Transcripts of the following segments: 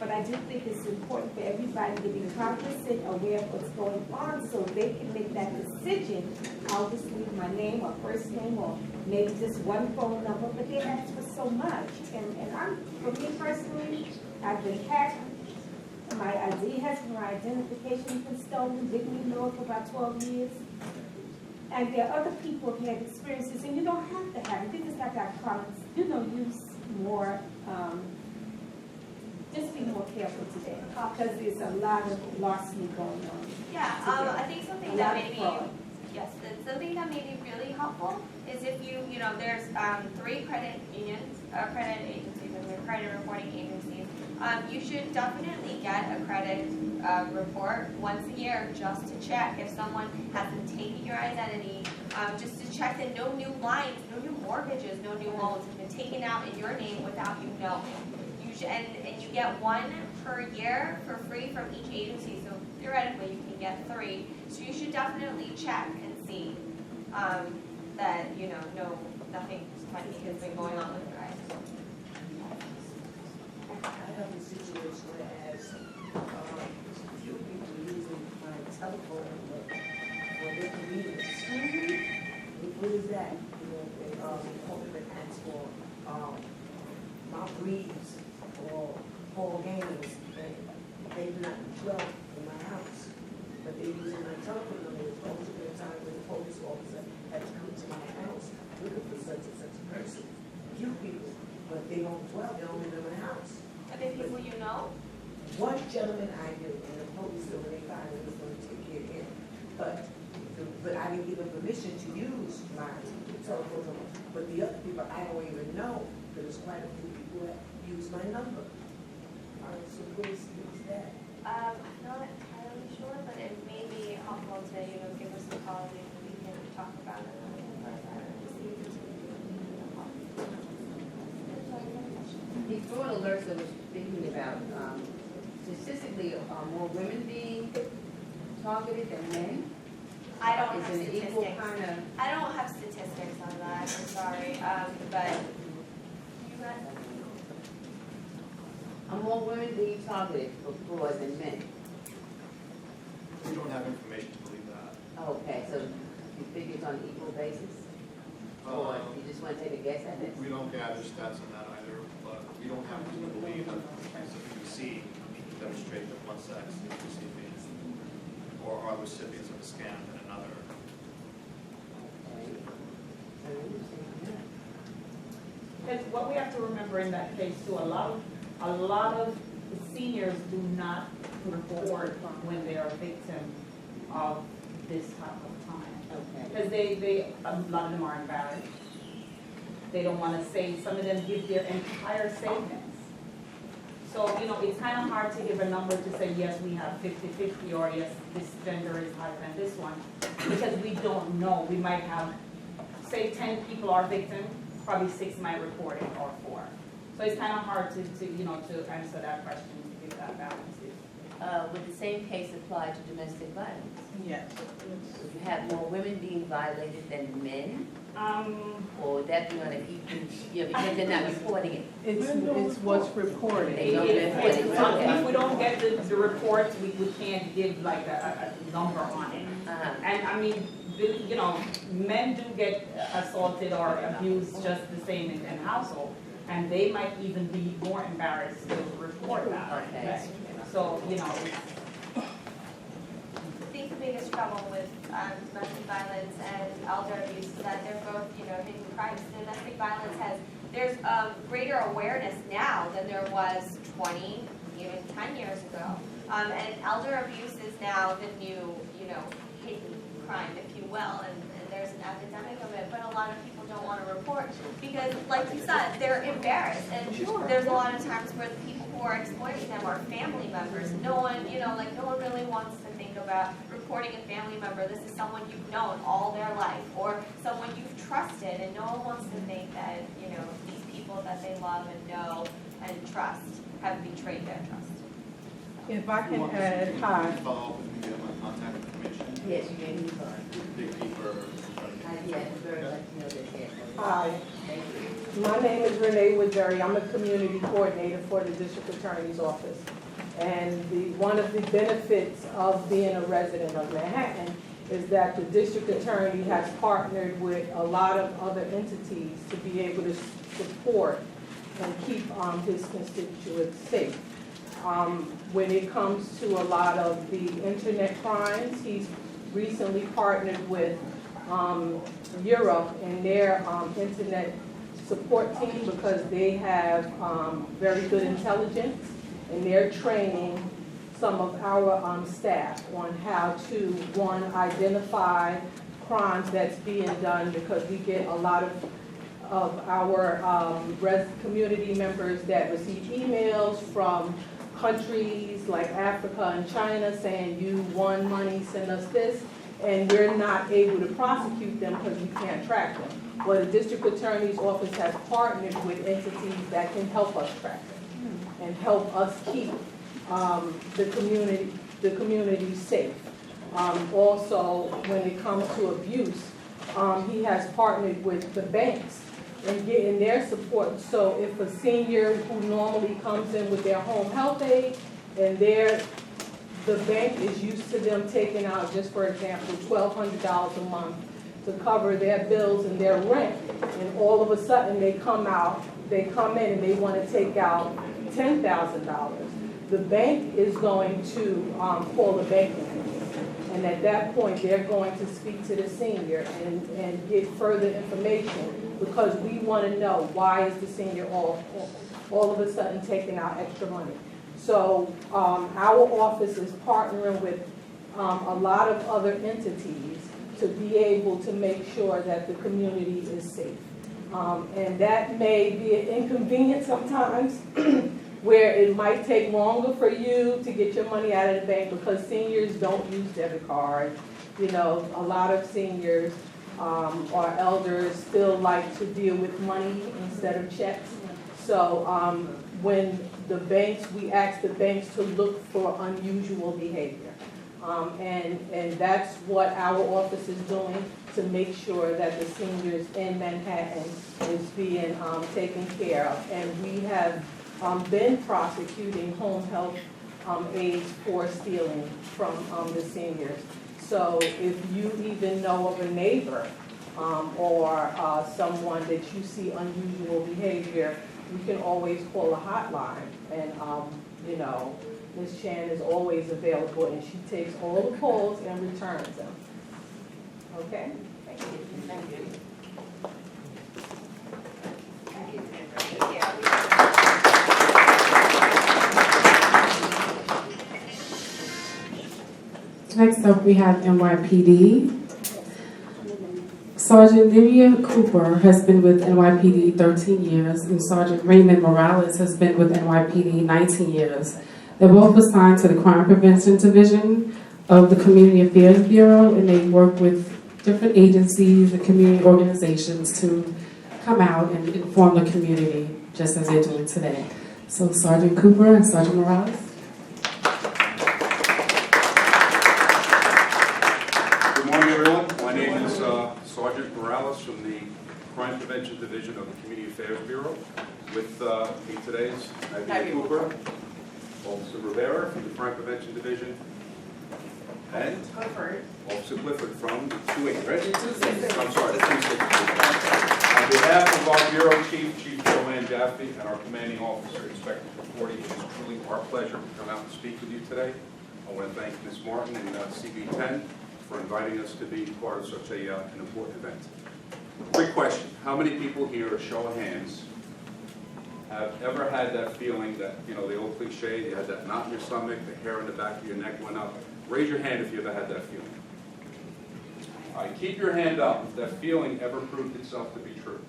But I do think it's important for everybody to be cognizant, aware of what's going on, so they can make that decision. I'll just leave my name or first name or maybe just one phone number, but they ask for so much. And for me personally, I've been hacked. My ID my identification been stolen, didn't even know it for about 12 years. And there are other people who have had experiences, and you don't have to have it. You just have to have comments, use more, just be more careful today, because there's a lot of larceny going on. Yeah, I think something that maybe, yes, something that may be really helpful is if there's 3 credit unions, credit agencies, and credit reporting agencies. You should definitely get a credit report once a year just to check if someone hasn't taken your identity, just to check that no new lines, no new mortgages, no new loans have been taken out in your name without you knowing. And you get 1 per year for free from each agency, so theoretically you can get 3. So you should definitely check and see that nothing funny has been going on with your identity. I have a situation where as few people using my telephone for their convenience. What is that? They corporate acts for Mount Reeves or Paul Gaines. They do not dwell in my house, but they're using my telephone number. It's always been a time when the police officer had to come to my house looking for such and such a person. Few people, but they don't dwell. They don't live in my house. Are there people you know? One gentleman I knew, and the police said when they found him, was going to take care of him. But I didn't give him permission to use my telephone number. But the other people, I don't even know, because there's quite a few people that use my number. All right, so what is that? I'm not entirely sure, but it may be helpful to give us a call and we can talk about it a little further and see if it's The fraud alerts I was thinking about, statistically, are more women being targeted than men? I don't have Is it an equal statistics. kind of? I don't have statistics on that. I'm sorry, but you read them? Are more women being targeted for fraud than men? We don't have information to believe that. Okay, so you think it's on an equal basis? Or you just want to take a guess at it? We don't gather stats on that either, but we don't have to believe that the PPC demonstrate that one sex is receiving or are recipients of a scam than another. Because what we have to remember in that case too, a lot of seniors do not report when they are a victim of this type of time. Okay. Because a lot of them are embarrassed. They don't want to say, some of them give their entire savings. So, it's kind of hard to give a number to say, yes, we have 50-50, or yes, this gender is higher than this one, because we don't know. We might have, say 10 people are victims, probably 6 might report it, or 4. So it's kind of hard to answer that question, to give that balance. Would the same case apply to domestic violence? Yes. Would you have more women being violated than men? Or would that be on an even, because they're not reporting it? It's what's reported. They don't report it. Okay. If we don't get the reports, we can't give like a number on it. And I mean, men do get assaulted or abused just the same in household, and they might even be more embarrassed to report that. Okay. So, I think the biggest trouble with domestic violence and elder abuse is that they're both, hidden crimes. Domestic violence there's greater awareness now than there was 20, even 10 years ago. And elder abuse is now the new, hidden crime, if you will, and there's an epidemic of it, but a lot of people don't want to report because, like you said, they're embarrassed, and there's a lot of times where the people who are exploiting them are family members. No one, no one really wants to think about reporting a family member. This is someone you've known all their life, or someone you've trusted, and no one wants to think that, these people that they love and know and trust have betrayed their trust. If I can add, hi. Follow up with me, get my contact information. Yes, you may be fine. Dig deeper. I Not yet, very much know that yet. Hi, Thank you. my name is Renee Woodbury. I'm a community coordinator for the district attorney's office. And one of the benefits of being a resident of Manhattan is that the district attorney has partnered with a lot of other entities to be able to support and keep his constituents safe. When it comes to a lot of the internet crimes, he's recently partnered with Europe and their internet support team because they have very good intelligence, and they're training some of our staff on how to, one, identify crimes that's being done, because we get a lot of our community members that receive emails from countries like Africa and China saying, you won money, send us this, and we're not able to prosecute them because we can't track them. Well, the district attorney's office has partnered with entities that can help us track them and help us keep the community safe. Also, when it comes to abuse, he has partnered with the banks in getting their support. So if a senior who normally comes in with their home health aid and the bank is used to them taking out, just for example, $1,200 a month to cover their bills and their rent, and all of a sudden they come in and they want to take out $10,000. The bank is going to call the bank manager, and at that point they're going to speak to the senior and get further information, because we want to know why is the senior all of a sudden taking out extra money. So our office is partnering with a lot of other entities to be able to make sure that the community is safe. And that may be an inconvenience sometimes, where it might take longer for you to get your money out of the bank because seniors don't use debit cards. You know, a lot of seniors or elders still like to deal with money instead of checks. So when we ask the banks to look for unusual behavior. And that's what our office is doing to make sure that the seniors in Manhattan is being taken care of. And we have been prosecuting home health aides for stealing from the seniors. So if you even know of a neighbor or someone that you see unusual behavior, you can always call a hotline. And you know, Ms. Chan is always available, and she takes all the calls and returns them. Okay? Thank you. Thank you. Next up, we have NYPD. Sergeant Nivea Cooper has been with NYPD 13 years, and Sergeant Raymond Morales has been with NYPD 19 years. They're both assigned to the Crime Prevention Division of the Community Affairs Bureau, and they work with different agencies and community organizations to come out and inform the community, just as they're doing today. So Sergeant Cooper and Sergeant Morales. Good morning, everyone. My name is Sergeant Morales from the Crime Prevention Division of the Community Affairs Bureau. With me today is Nivea Cooper, Officer Rivera from the Crime Prevention Division, and Officer Clifford from the 280, right? I'm sorry, the 260. On behalf of our Bureau Chief, Chief Joanne Jaffe, and our Commanding Officer, Inspector Conforti, it is truly our pleasure to come out and speak with you today. I want to thank Ms. Martin and CB10 for inviting us to be part of such an important event. Quick question. How many people here, a show of hands, have ever had that feeling that, you know, the old cliche, you had that knot in your stomach, the hair on the back of your neck went up? Raise your hand if you ever had that feeling. All right, keep your hand up if that feeling ever proved itself to be true.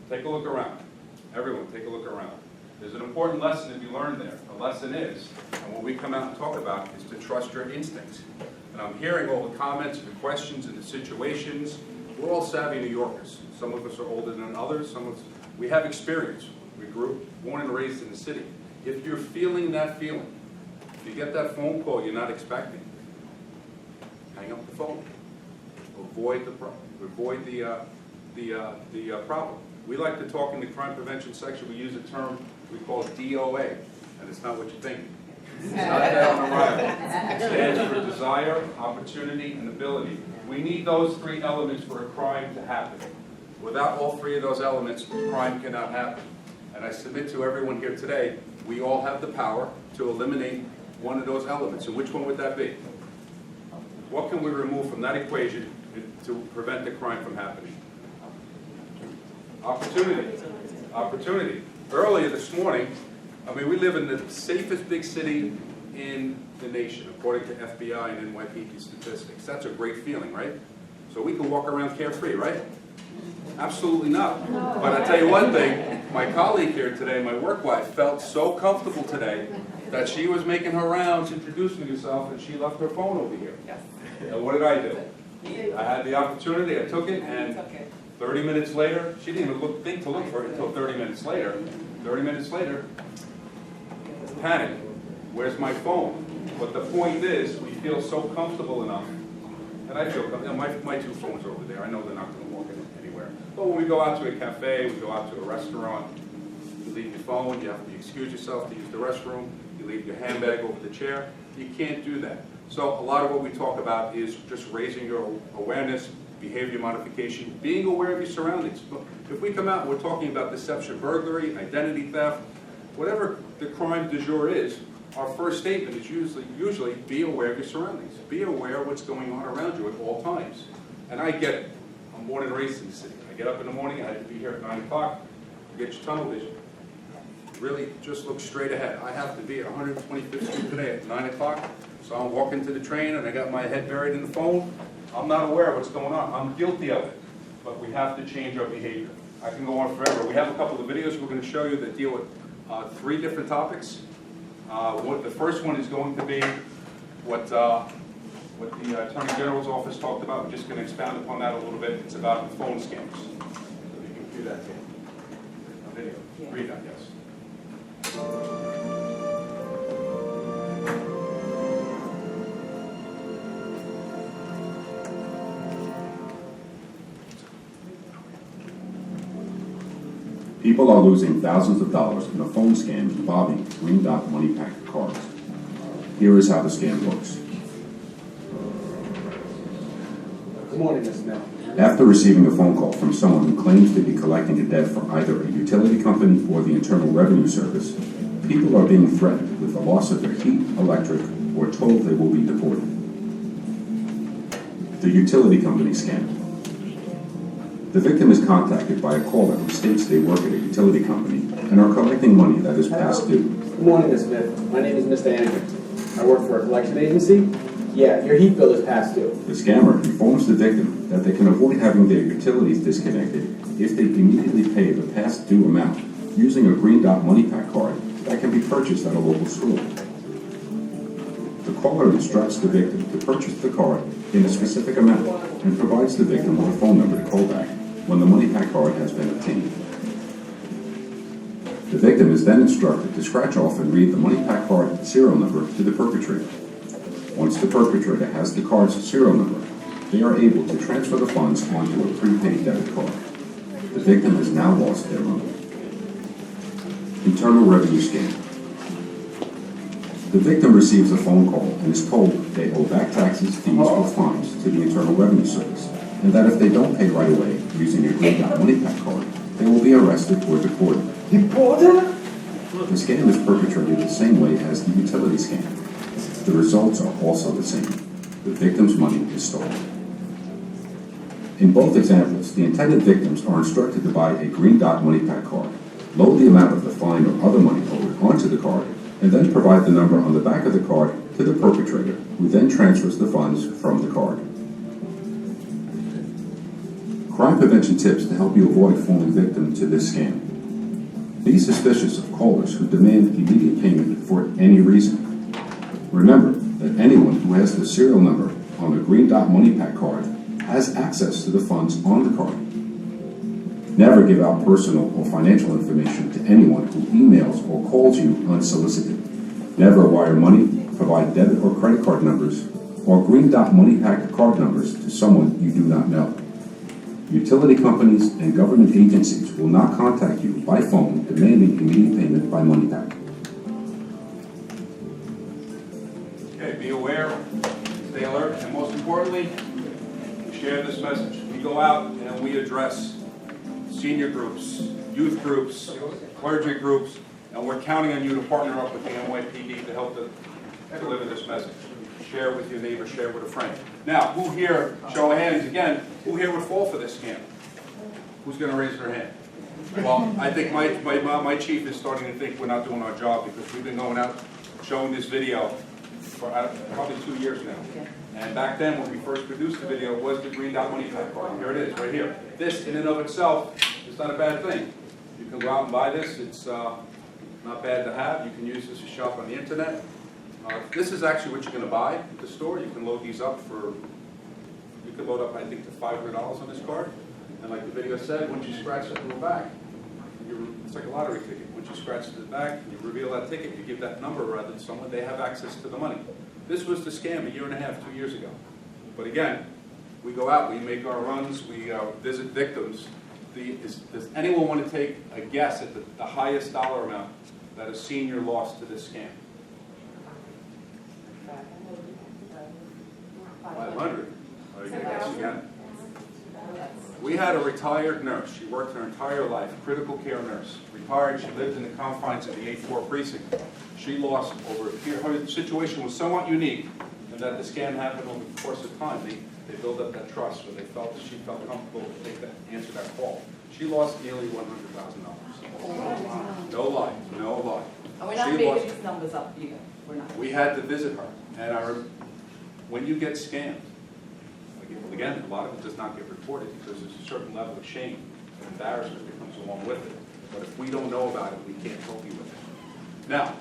Take a look around. Everyone, take a look around. There's an important lesson to be learned there. The lesson is, and what we come out and talk about, is to trust your instincts. And I'm hearing all the comments and the questions and the situations. We're all savvy New Yorkers. Some of us are older than others. Some of us, we have experience. We grew, born and raised in the city. If you're feeling that feeling, if you get that phone call you're not expecting, hang up the phone. avoid the problem. We like to talk in the crime prevention section, we use a term we call DOA, and it's not what you think. It's not that on arrival. It stands for desire, opportunity, and ability. We need those three elements for a crime to happen. Without all three of those elements, crime cannot happen. And I submit to everyone here today, we all have the power to eliminate one of those elements. And which one would that be? What can we remove from that equation to prevent the crime from happening? Opportunity. Opportunity. Earlier this morning, I mean, we live in the safest big city in the nation, according to FBI and NYPD statistics. That's a great feeling, right? So we can walk around carefree, right? Absolutely not. But I tell you one thing, my colleague here today, my work wife, felt so comfortable today that she was making her rounds, introducing herself, and she left her phone over here. And what did I do? I had the opportunity, I took it, and 30 minutes later, she didn't even think to look for it until 30 minutes later. 30 minutes later, panic. Where's my phone? But the point is, we feel so comfortable enough, and I feel comfortable. My two phones are over there. I know they're not going to walk anywhere. But when we go out to a cafe, we go out to a restaurant, you leave your phone, you have to excuse yourself to use the restroom, you leave your handbag over the chair. You can't do that. So a lot of what we talk about is just raising your awareness, behavior modification, being aware of your surroundings. If we come out and we're talking about deception, burglary, identity theft, whatever the crime du jour is, our first statement is usually be aware of your surroundings. Be aware of what's going on around you at all times. And I get it. I'm born and raised in the city. I get up in the morning, I had to be here at 9 o'clock. You get your tunnel vision. Really just look straight ahead. I have to be at 125th Street today at 9 o'clock. So I'm walking to the train and I got my head buried in the phone. I'm not aware of what's going on. I'm guilty of it. But we have to change our behavior. I can go on forever. We have a couple of videos we're going to show you that deal with 3 different topics. The first one is going to be what the Attorney General's office talked about. We're just going to expound upon that a little bit. It's about the phone scams. So you can do that, Tim. A video. Read that, yes. People are losing thousands of dollars in a phone scam involving Green Dot Money Pack cards. Here is how the scam works. Good morning, Ms. Mel. After receiving a phone call from someone who claims to be collecting a debt from either a utility company or the Internal Revenue Service, people are being threatened with the loss of their heat, electric, or told they will be deported. The utility company scam. The victim is contacted by a caller who states they work at a utility company and are collecting money that is past due. Good morning, Ms. Smith. My name is Mr. Andrews. I work for a collection agency. Yeah, your heat bill is past due. The scammer informs the victim that they can avoid having their utilities disconnected if they immediately pay the past due amount using a Green Dot Money Pack card that can be purchased at a local school. The caller instructs the victim to purchase the card in a specific amount and provides the victim with a phone number to call back when the Money Pack card has been obtained. The victim is then instructed to scratch off and read the Money Pack card serial number to the perpetrator. Once the perpetrator has the card's serial number, they are able to transfer the funds onto a prepaid debit card. The victim has now lost their money. Internal Revenue Scam. The victim receives a phone call and is told they owe back taxes, fees, or fines to the Internal Revenue Service, and that if they don't pay right away using a Green Dot Money Pack card, they will be arrested or deported. Deported? The scam is perpetrated the same way as the utility scam. The results are also the same. The victim's money is stolen. In both examples, the intended victims are instructed to buy a Green Dot Money Pack card, load the amount of the fine or other money owed onto the card, and then provide the number on the back of the card to the perpetrator, who then transfers the funds from the card. Crime prevention tips to help you avoid falling victim to this scam. Be suspicious of callers who demand immediate payment for any reason. Remember that anyone who has the serial number on a Green Dot Money Pack card has access to the funds on the card. Never give out personal or financial information to anyone who emails or calls you unsolicited. Never wire money, provide debit or credit card numbers, or Green Dot Money Pack card numbers to someone you do not know. Utility companies and government agencies will not contact you by phone demanding immediate payment by Money Pack. Okay, be aware, stay alert, and most importantly, share this message. We go out and we address senior groups, youth groups, clergy groups, and we're counting on you to partner up with the NYPD to help deliver this message. Share it with your neighbor, share it with a friend. Now, who here, show of hands again, who here would fall for this scam? Who's going to raise their hand? Well, I think my chief is starting to think we're not doing our job because we've been going out showing this video for probably 2 years now. And back then, when we first produced the video, was the Green Dot Money Pack card. Here it is, right here. This, in and of itself, is not a bad thing. You can go out and buy this. It's not bad to have. You can use this to shop on the internet. This is actually what you're going to buy at the store. You can load these up you can load up, I think, to $500 on this card. And like the video said, once you scratch that little back, it's like a lottery ticket. Once you scratch the back, you reveal that ticket, you give that number rather than someone, they have access to the money. This was the scam 1.5 years, 2 years ago. But again, we go out, we make our runs, we visit victims. Does anyone want to take a guess at the highest dollar amount that a senior lost to this scam? 500. Are you going to guess again? We had a retired nurse. She worked her entire life, critical care nurse. Retired, she lived in the confines of the 8-4 precinct. She lost over a period. Her situation was somewhat unique in that the scam happened over the course of time. They built up that trust where she felt comfortable to answer that call. She lost nearly $100,000. No lie, no lie. And we're not making these numbers up either. We're not. We had to visit her, and when you get scammed, again, a lot of it does not get reported because there's a certain level of shame and embarrassment that comes along with it. But if we don't know about it, we can't help you with it. Now,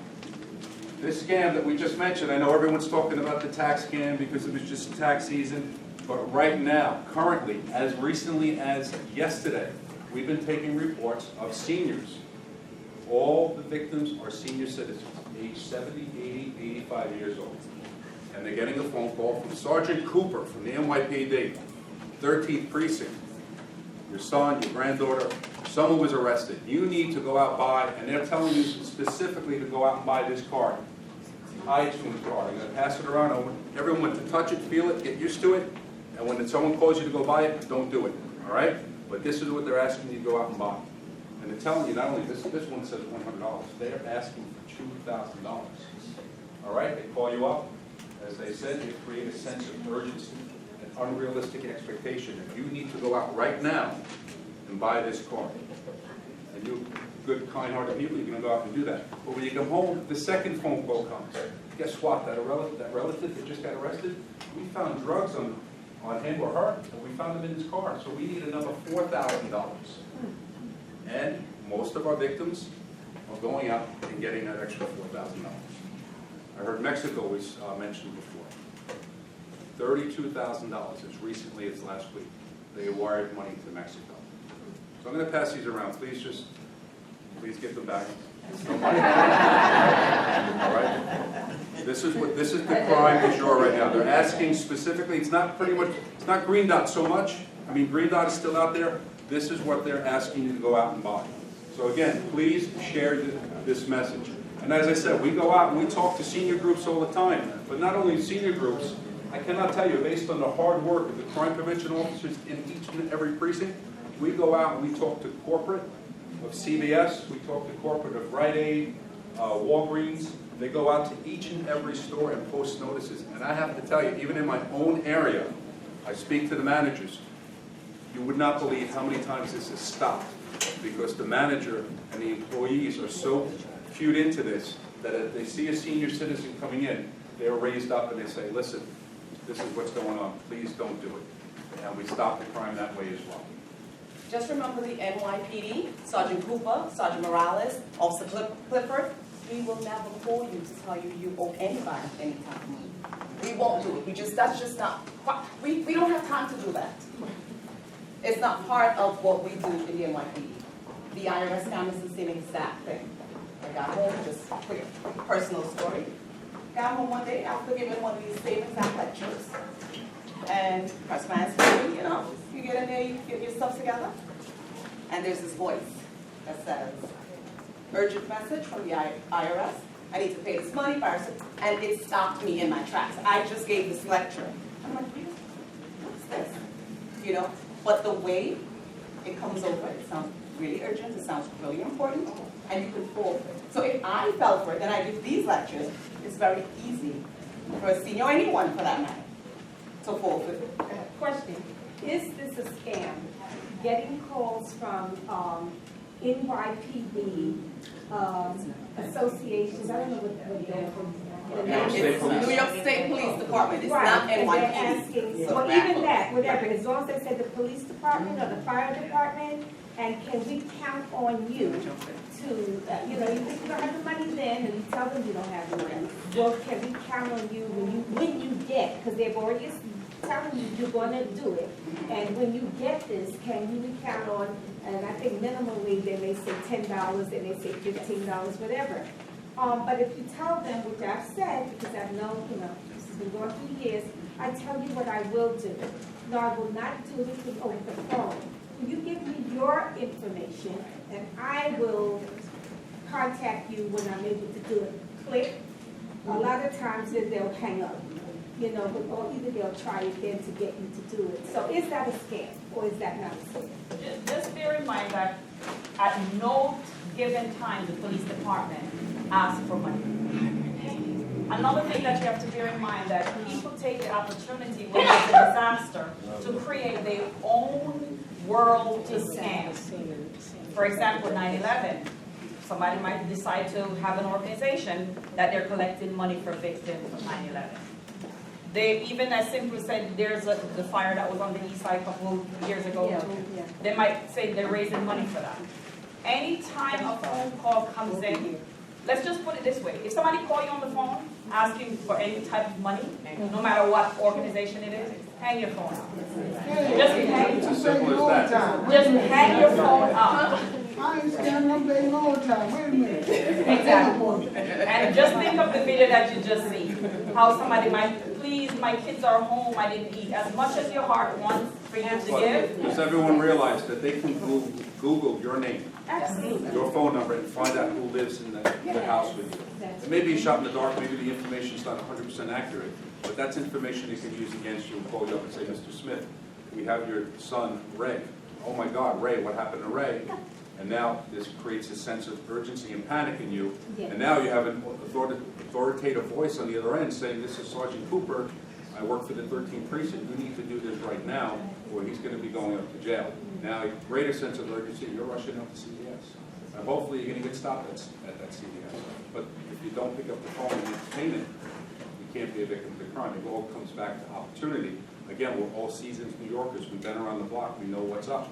this scam that we just mentioned, I know everyone's talking about the tax scam because it was just tax season, but right now, currently, as recently as yesterday, we've been taking reports of seniors. All the victims are senior citizens, age 70, 80, 85 years old. And they're getting a phone call from Sergeant Cooper from the NYPD, 13th Precinct. Your son, your granddaughter, someone was arrested. You need to go out and buy, and they're telling you specifically to go out and buy this card. iTunes card. I'm going to pass it around. I want everyone to touch it, feel it, get used to it. And when someone calls you to go buy it, don't do it. All right? But this is what they're asking you to go out and buy. And they're telling you, not only this one says $100. They're asking for $2,000. All right? They call you up. As they said, they create a sense of urgency, an unrealistic expectation that you need to go out right now and buy this card. And you, good, kind-hearted people, you're going to go out and do that. But when you come home, the second phone call comes. Guess what? That relative that just got arrested, we found drugs on him or her, and we found them in his car. So we need another $4,000. And most of our victims are going out and getting that extra $4,000. I heard Mexico was mentioned before. $32,000 as recently as last week. They wired money to Mexico. So I'm going to pass these around. Please give them back. All right? This is the crime du jour right now. They're asking specifically. It's not Green Dot so much. I mean, Green Dot is still out there. This is what they're asking you to go out and buy. So again, please share this message. And as I said, we go out and we talk to senior groups all the time. But not only senior groups, I cannot tell you, based on the hard work of the crime prevention officers in each and every precinct, we go out and we talk to corporate of CVS, we talk to corporate of Rite Aid, Walgreens. They go out to each and every store and post notices. And I have to tell you, even in my own area, I speak to the managers. You would not believe how many times this has stopped because the manager and the employees are so cued into this that if they see a senior citizen coming in, they're raised up and they say, listen, this is what's going on. Please don't do it. And we stop the crime that way as well. Just remember the NYPD, Sergeant Cooper, Sergeant Morales, Officer Clifford, we will never call you to tell you you owe anybody any kind of money. We won't do it. That's just not, we don't have time to do that. It's not part of what we do in the NYPD. The IRS scam is the same exact thing. I got home, just a quick personal story. got home one day after giving one of these savings act lectures. And press my screen, you know, you get in there, you get your stuff together. And there's this voice that says, urgent message from the IRS. I need to pay this money, and it stopped me in my tracks. I just gave this lecture. I'm like, what's this? You know, but the way it comes over, it sounds really urgent, it sounds really important, and you can fall for it. So if I fell for it, then I give these lectures, it's very easy for a senior, or anyone for that matter, to fall for it. Question, is this a scam? Getting calls from NYPD associations, I don't know what they're from. It's New York State Police Department, it's not Right, and they're NYPD. asking, well, even that, whatever, as long as they said the police department or the fire department, and can we count on you to, you know, you think you don't have the money then, and you tell them you don't have the money. Well, can we count on you when you get, because they've already telling you you're gonna do it, and when you get this, can you count on, and I think minimally, they may say $10, they may say $15, whatever. But if you tell them, which I've said, because I've known, you know, this has been going through years, I tell you what I will do. No, I will not do anything over the phone. Will you give me your information, and I will contact you when I'm able to do it. Click. A lot of times they'll hang up, you know, or either they'll try again to get you to do it. So is that a scam, or is that not a scam? Just bear in mind that at no given time the police department asks for money. Another thing that you have to bear in mind that people take the opportunity when there's a disaster to create their own world to scam. For example, 9/11, somebody might decide to have an organization that they're collecting money for victims of 9/11. They even as simple as said there's the fire that was on the east side a couple years ago. Yeah. They might say they're raising money for that. Anytime a phone call comes in, let's just put it this way. If somebody calls you on the phone asking for any type of money, no matter what organization it is, hang your phone up. Just hang, It's as simple as that. just hang your phone up. I ain't standing no day all the time. Wait a minute. Exactly. And just think of the video that you just see. How somebody might, please, my kids are home, I didn't eat. As much as your heart wants for you to give. Does everyone realize that they can Google your name, Absolutely. your phone number, and find out who lives in the house with you? It may be a shot in the dark, maybe the information's not 100% accurate, but that's information they can use against you and call you up and say, Mr. Smith, we have your son, Ray. Oh my God, Ray, what happened to Ray? And now this creates a sense of urgency and panic in you. And now you have an authoritative voice on the other end saying, this is Sergeant Cooper, I work for the 13th precinct, you need to do this right now, or he's going to be going up to jail. Now, a greater sense of urgency, you're rushing up to CVS. And hopefully you're going to get stopped at that CVS. But if you don't pick up the phone and entertain it, you can't be a victim of the crime. It all comes back to opportunity. Again, we're all seasoned New Yorkers. We've been around the block. We know what's up.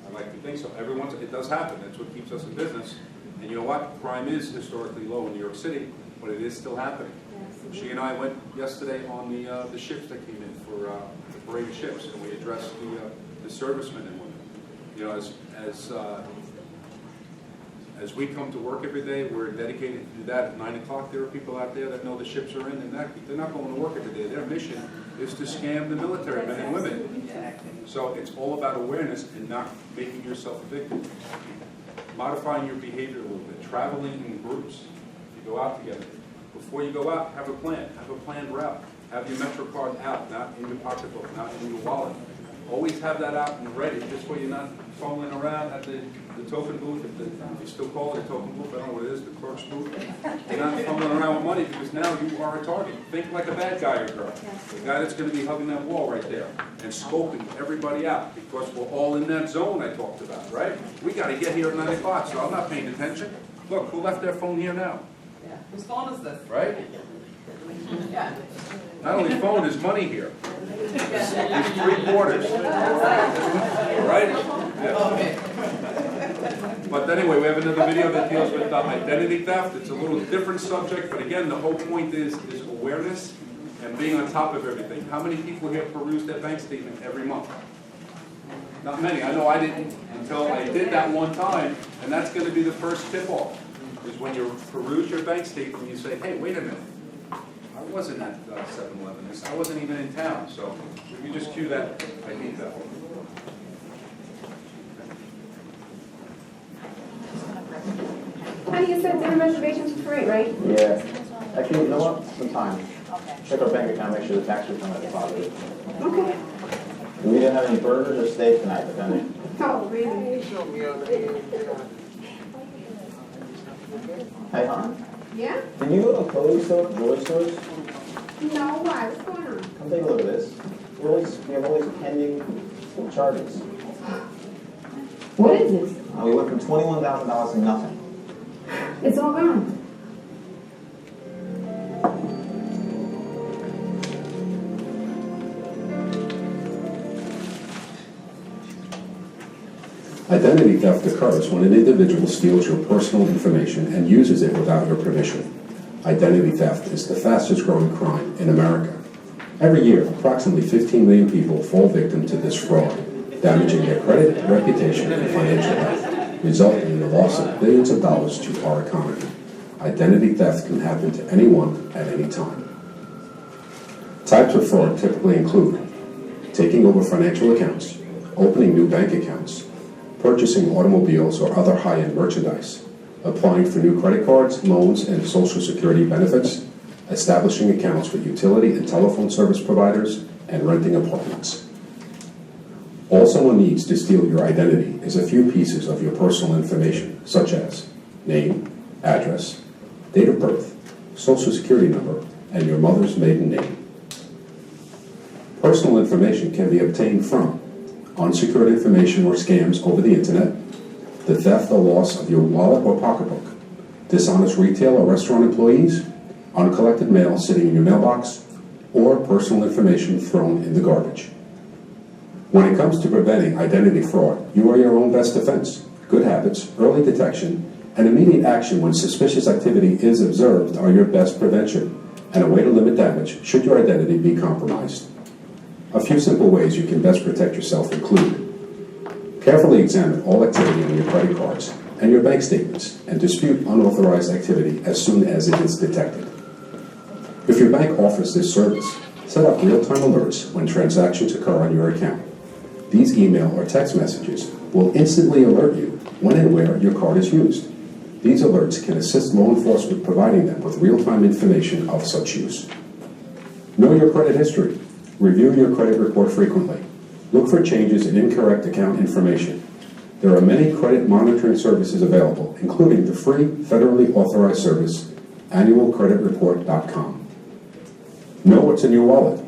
I like to think so. Every once, it does happen. That's what keeps us in business. And you know what? Crime is historically low in New York City, but it is still happening. She and I went yesterday on the ships that came in for the parade of ships, and we addressed the servicemen and women. You know, as we come to work every day, we're dedicated to do that. At 9 o'clock, there are people out there that know the ships are in, and they're not going to work every day. Their mission is to scam the military men and women. So it's all about awareness and not making yourself a victim. Modifying your behavior a little bit. Traveling in groups. You go out together. Before you go out, have a plan. Have a planned route. Have your Metro card out, not in your pocketbook, not in your wallet. Always have that out and ready. This way you're not fumbling around at the token booth. If you still call it a token booth, I don't know what it is, the clerk's booth. You're not fumbling around with money because now you are a target. Think like a bad guy or girl. The guy that's going to be hugging that wall right there and scoping everybody out because we're all in that zone I talked about, right? We got to get here at 9 o'clock, so I'm not paying attention. Look, who left their phone here now? Whose phone is this? Right? Yeah. Not only phone, there's money here. There's 3/4. Right? Yeah. But anyway, we have another video that deals with identity theft. It's a little different subject, but again, the whole point is awareness and being on top of everything. How many people here peruse their bank statement every month? Not many. I know I didn't until I did that one time, and that's going to be the first tip-off, is when you peruse your bank statement and you say, hey, wait a minute. wasn't at 7-Eleven. I wasn't even in town, so if you just cue that, I need that one. Honey, you said dinner reservations for free, right? Yeah. Actually, you know what? Sometimes. Check our bank account, make sure the tax return is positive. Okay. We didn't have any burgers or steak tonight, depending. Oh, really? Hey, hon? Yeah? Can you go to a clothing store, jewelry stores? No, why? What's going on? Come take a look at this. We have all these pending charges. What is this? We went from $21,000 to nothing. It's all gone. Identity theft occurs when an individual steals your personal information and uses it without your permission. Identity theft is the fastest growing crime in America. Every year, approximately 15 million people fall victim to this fraud, damaging their credit, reputation, and financial health, resulting in the loss of billions of dollars to our economy. Identity theft can happen to anyone at any time. Types of fraud typically include taking over financial accounts, opening new bank accounts, purchasing automobiles or other high-end merchandise, applying for new credit cards, loans, and Social Security benefits, establishing accounts with utility and telephone service providers, and renting apartments. All someone needs to steal your identity is a few pieces of your personal information, such as name, address, date of birth, Social Security number, and your mother's maiden name. Personal information can be obtained from unsecured information or scams over the internet, the theft or loss of your wallet or pocketbook, dishonest retail or restaurant employees, uncollected mail sitting in your mailbox, or personal information thrown in the garbage. When it comes to preventing identity fraud, you are your own best defense. Good habits, early detection, and immediate action when suspicious activity is observed are your best prevention, and a way to limit damage should your identity be compromised. A few simple ways you can best protect yourself include carefully examine all activity on your credit cards and your bank statements and dispute unauthorized activity as soon as it is detected. If your bank offers this service, set up real-time alerts when transactions occur on your account. These email or text messages will instantly alert you when and where your card is used. These alerts can assist law enforcement providing them with real-time information of such use. Know your credit history. Review your credit report frequently. Look for changes in incorrect account information. There are many credit monitoring services available, including the free federally authorized service, annualcreditreport.com. Know what's in your wallet.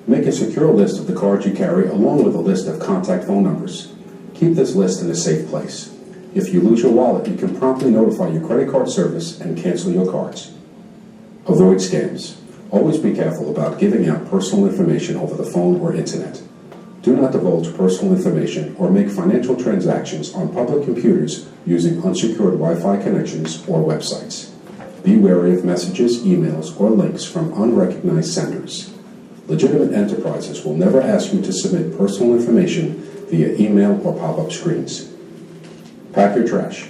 Make a secure list of the cards you carry along with a list of contact phone numbers. Keep this list in a safe place. If you lose your wallet, you can promptly notify your credit card service and cancel your cards. Avoid scams. Always be careful about giving out personal information over the phone or internet. Do not divulge personal information or make financial transactions on public computers using unsecured Wi-Fi connections or websites. Be wary of messages, emails, or links from unrecognized senders. Legitimate enterprises will never ask you to submit personal information via email or pop-up screens. Pack your trash.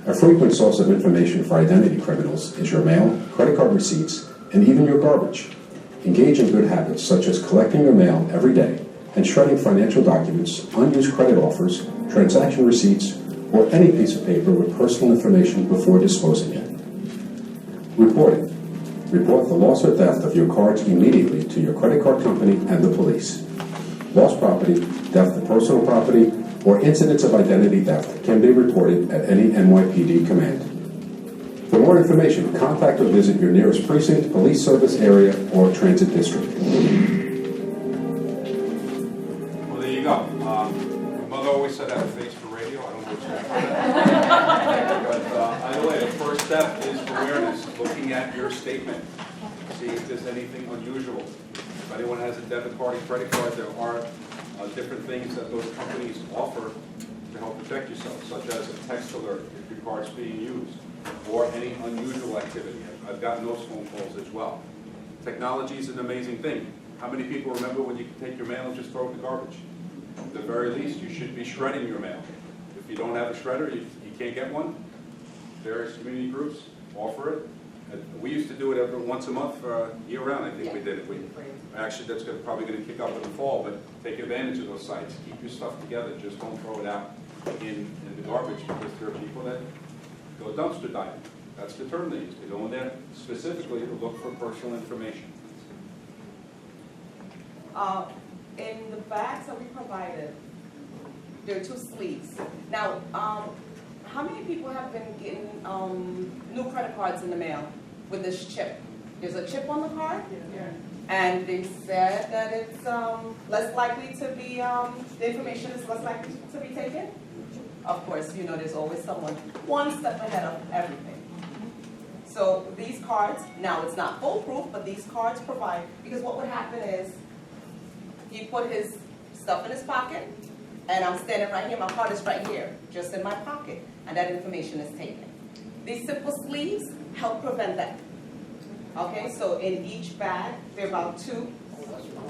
A frequent source of information for identity criminals is your mail, credit card receipts, and even your garbage. Engage in good habits such as collecting your mail every day and shredding financial documents, unused credit offers, transaction receipts, or any piece of paper with personal information before disposing it. Reporting. Report the loss or theft of your cards immediately to your credit card company and the police. Lost property, theft of personal property, or incidents of identity theft can be reported at any NYPD command. For more information, contact or visit your nearest precinct, police service area, or transit district. Well, there you go. My mother always said I have a face for radio. I don't know what's that. But either way, the first step is awareness, looking at your statement, see if there's anything unusual. If anyone has a debit card and credit card, there are different things that those companies offer to help protect yourself, such as a text alert if your card's being used, or any unusual activity. I've gotten those phone calls as well. Technology is an amazing thing. How many people remember when you could take your mail and just throw it in the garbage? At the very least, you should be shredding your mail. If you don't have a shredder, you can't get one. Various community groups offer it, We used to do it once a month for year-round, I think we did it. Actually, that's probably going to kick up in the fall, but take advantage of those sites. Keep your stuff together. Just don't throw it out in the garbage, because there are people that go dumpster diving. That's the term they use. They go in there specifically to look for personal information. In the bags that we provided, there are 2 sleeves. Now, how many people have been getting new credit cards in the mail with this chip? There's a chip on the card, and they said that it's less likely to be, the information is less likely to be taken. Of course, you know, there's always someone one step ahead of everything. So these cards, now it's not foolproof, but these cards provide, because what would happen is, he put his stuff in his pocket, and I'm standing right here, my card is right here, just in my pocket, and that information is taken. These simple sleeves help prevent that. Okay, so in each bag, there are about 2.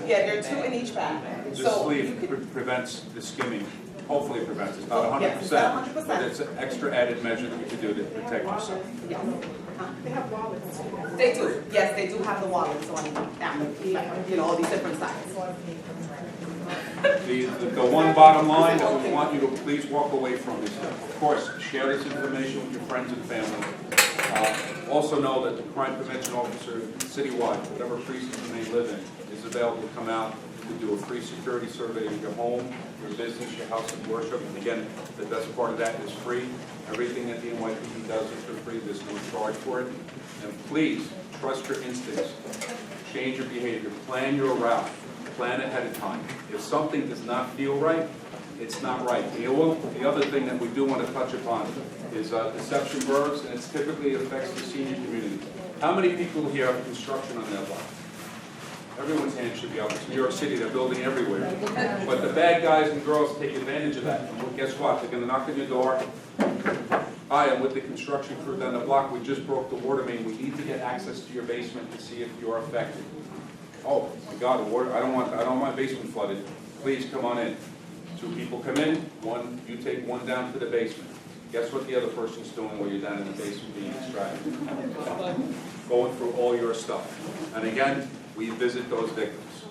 Yeah, there are 2 in each bag. This So sleeve prevents the skimming. Hopefully it prevents. It's not 100%, Yes, it's not 100%. but it's an extra added measure that you can do to protect yourself. Yes. They have wallets too. They do, yes, they do have the wallets on them, you know, all these different sizes. The one bottom line that we want you to please walk away from is, of course, share this information with your friends and family. Also know that the crime prevention officer citywide, whatever precinct you may live in, is available to come out to do a free security survey of your home, your business, your house of worship. And again, the best part of that is free. Everything that the NYPD does is for free. There's no charge for it. And please, trust your instincts. Change your behavior. Plan your route. Plan ahead of time. If something does not feel right, it's not right. The other thing that we do want to touch upon is deception verbs, and it typically affects the senior community. How many people here have construction on their block? Everyone's hand should be up. It's New York City, they're building everywhere. But the bad guys and girls take advantage of that. And well, guess what? They're going to knock on your door. Hi, I'm with the construction crew down the block. We just broke the water main. We need to get access to your basement to see if you're affected. Oh my God, the water! I don't want my basement flooded. Please come on in. 2 people come in. You take one down to the basement. Guess what the other person's doing while you're down in the basement being extracted? Going through all your stuff. And again, we visit those victims.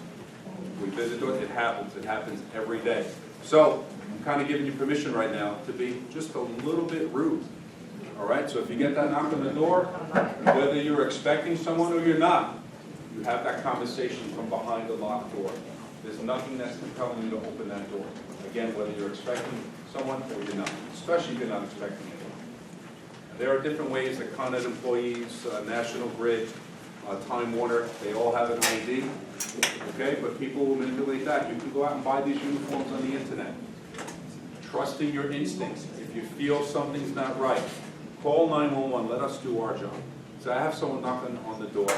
We visit those. It happens every day. So I'm kind of giving you permission right now to be just a little bit rude. All right? So if you get that knock on the door, whether you're expecting someone or you're not, you have that conversation from behind the locked door. There's nothing that's compelling you to open that door. Again, whether you're expecting someone or you're not, especially if you're not expecting anyone. There are different ways that Con Ed employees, National Grid, Time Warner, they all have an ID, okay? But people will manipulate that. You can go out and buy these uniforms on the internet. Trusting your instincts. If you feel something's not right, call 911. Let us do our job. So I have someone knocking on the door,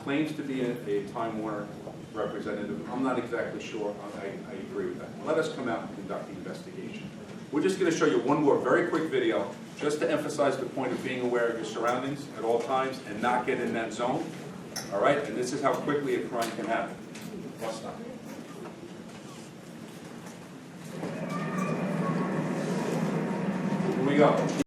claims to be a Time Warner representative. I'm not exactly sure. I agree with that. Let us come out and conduct the investigation. We're just going to show you one more very quick video just to emphasize the point of being aware of your surroundings at all times and not get in that zone. All right? And this is how quickly a crime can happen. Let's stop. Here we go.